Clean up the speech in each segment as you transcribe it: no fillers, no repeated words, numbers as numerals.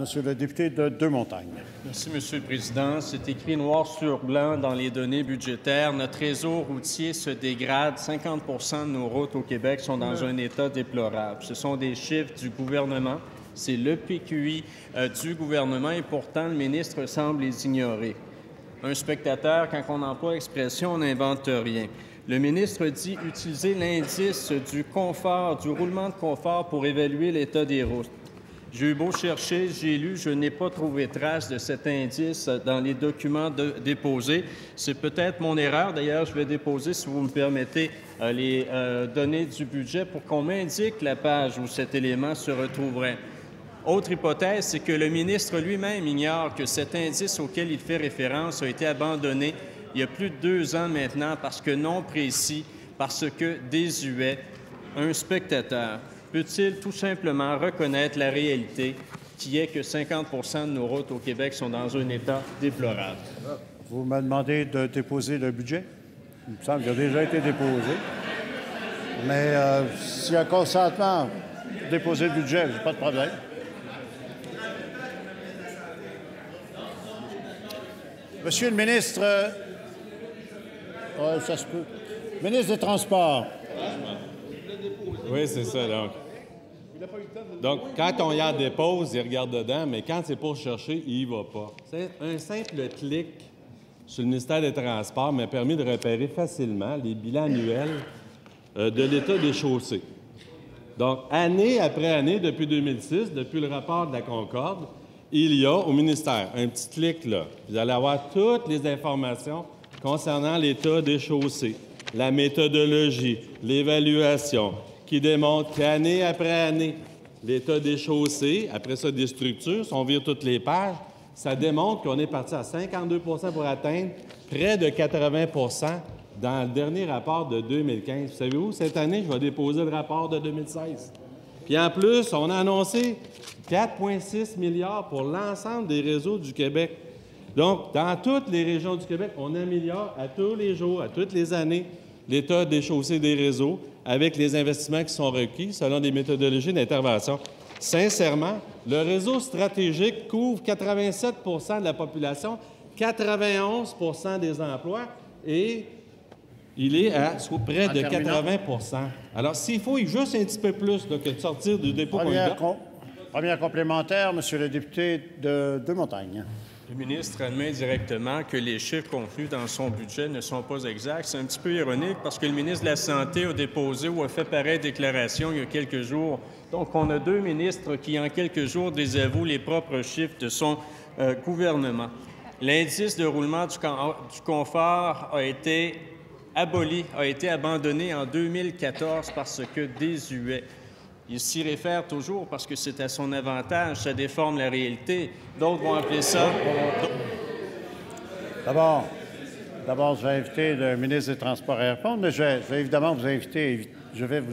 Monsieur le député de Deux-Montagnes. Merci, Monsieur le Président. C'est écrit noir sur blanc dans les données budgétaires. Notre réseau routier se dégrade. 50 de nos routes au Québec sont dans un état déplorable. Ce sont des chiffres du gouvernement. C'est le PQI du gouvernement et pourtant, le ministre semble les ignorer. Un spectateur, quand on emploie l'expression, on n'invente rien. Le ministre dit utiliser l'indice du confort, du roulement de confort pour évaluer l'état des routes. J'ai eu beau chercher, j'ai lu, je n'ai pas trouvé trace de cet indice dans les documents déposés. C'est peut-être mon erreur. D'ailleurs, je vais déposer, si vous me permettez, les données du budget pour qu'on m'indique la page où cet élément se retrouverait. Autre hypothèse, c'est que le ministre lui-même ignore que cet indice auquel il fait référence a été abandonné il y a plus de 2 ans maintenant parce que non précis, parce que désuet. Un spectateur peut-il tout simplement reconnaître la réalité qui est que 50 de nos routes au Québec sont dans un état déplorable? Vous me demandez de déposer le budget? Il me semble qu'il a déjà été déposé. Mais s'il y a consentement pour déposer le budget, j'ai pas de problème. Monsieur le ministre, ça se peut. Ministre des Transports. Oui, c'est ça, donc, quand on y en dépose, il regarde dedans, mais quand c'est pour chercher, il y va pas. C'est un simple clic sur le ministère des Transports m'a permis de repérer facilement les bilans annuels de l'état des chaussées. Donc, année après année, depuis 2006, depuis le rapport de la Concorde, il y a au ministère un petit clic là. Vous allez avoir toutes les informations concernant l'état des chaussées, la méthodologie, l'évaluation, qui démontre qu'année après année, l'état des chaussées, après ça des structures, si on vire toutes les pages, ça démontre qu'on est parti à 52 pour atteindre près de 80 dans le dernier rapport de 2015. Vous savez où? Cette année, je vais déposer le rapport de 2016. Puis en plus, on a annoncé 4,6 milliards pour l'ensemble des réseaux du Québec. Donc, dans toutes les régions du Québec, on améliore à tous les jours, à toutes les années, l'état des chaussées des réseaux avec les investissements qui sont requis selon des méthodologies d'intervention. Sincèrement, le réseau stratégique couvre 87 de la population, 91 des emplois et il est à près de 80 Alors, s'il faut juste un petit peu plus que de sortir du dépôt... Première complémentaire, Monsieur le député de Deux-Montagnes. Le ministre admet directement que les chiffres contenus dans son budget ne sont pas exacts. C'est un petit peu ironique parce que le ministre de la Santé a déposé ou a fait pareille déclaration il y a quelques jours. Donc, on a 2 ministres qui, en quelques jours, désavouent les propres chiffres de son gouvernement. L'indice de roulement du confort a été aboli, a été abandonné en 2014 parce que désuet. Il s'y réfère toujours parce que c'est à son avantage, ça déforme la réalité. D'autres vont appeler ça... D'abord, je vais inviter le ministre des Transports à répondre, mais je vais évidemment vous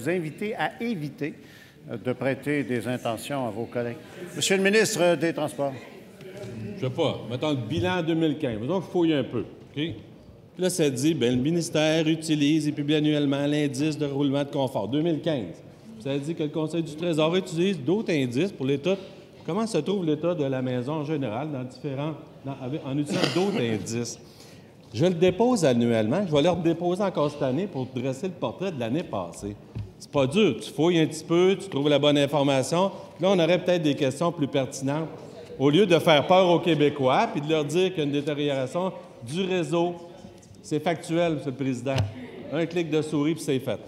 inviter à éviter de prêter des intentions à vos collègues. Monsieur le ministre des Transports. Je sais pas. Mettons le bilan 2015. Donc, il fouille un peu. OK? Puis là, ça dit, bien, le ministère utilise et publie annuellement l'indice de roulement de confort 2015. Ça dit que le Conseil du Trésor utilise d'autres indices pour l'état. Comment se trouve l'état de la maison en général en utilisant d'autres indices? Je le dépose annuellement. Je vais le redéposer encore cette année pour dresser le portrait de l'année passée. C'est pas dur. Tu fouilles un petit peu, tu trouves la bonne information. Là, on aurait peut-être des questions plus pertinentes. Au lieu de faire peur aux Québécois puis de leur dire qu'il y a une détérioration du réseau, c'est factuel, M. le Président. Un clic de souris, puis c'est fait.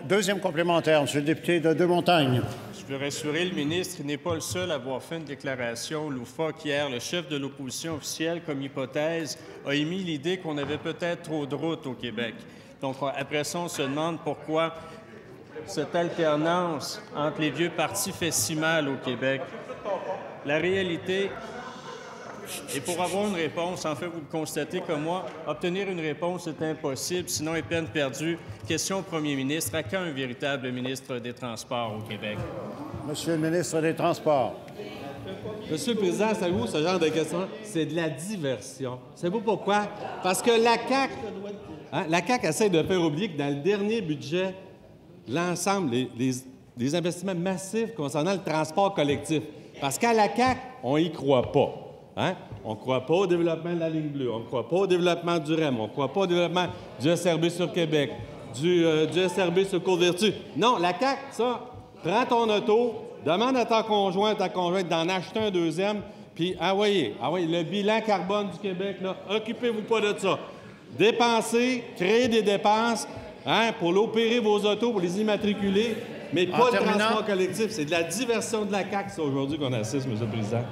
Deuxième complémentaire, M. le député de Deux-Montagnes. Je veux rassurer le ministre, il n'est pas le seul à avoir fait une déclaration loufoque hier. Le chef de l'opposition officielle, comme hypothèse, a émis l'idée qu'on avait peut-être trop de routes au Québec. Donc, après ça, on se demande pourquoi cette alternance entre les vieux partis fait si mal au Québec. La réalité... Et pour avoir une réponse, en fait, vous le constatez comme moi, obtenir une réponse est impossible, sinon est peine perdue. Question au premier ministre, à quand un véritable ministre des Transports au Québec? Monsieur le ministre des Transports. Monsieur le Président, savez-vous, ce genre de questions, c'est de la diversion. Savez-vous pourquoi? Parce que la CAQ essaie de faire oublier que dans le dernier budget, l'ensemble, des investissements massifs concernant le transport collectif. Parce qu'à la CAQ, on n'y croit pas. Hein? On ne croit pas au développement de la ligne bleue, on ne croit pas au développement du REM, on ne croit pas au développement du SRB sur Québec, du SRB sur Côte-Vertu. Non, la CAQ, ça, prends ton auto, demande à ta conjointe d'en acheter un deuxième, puis envoyez, le bilan carbone du Québec, là, occupez-vous pas de ça. Dépensez, créez des dépenses pour l'opérer vos autos, pour les immatriculer, mais pas le transport collectif. C'est de la diversion de la CAQ, ça, aujourd'hui, qu'on assiste, M. le Président.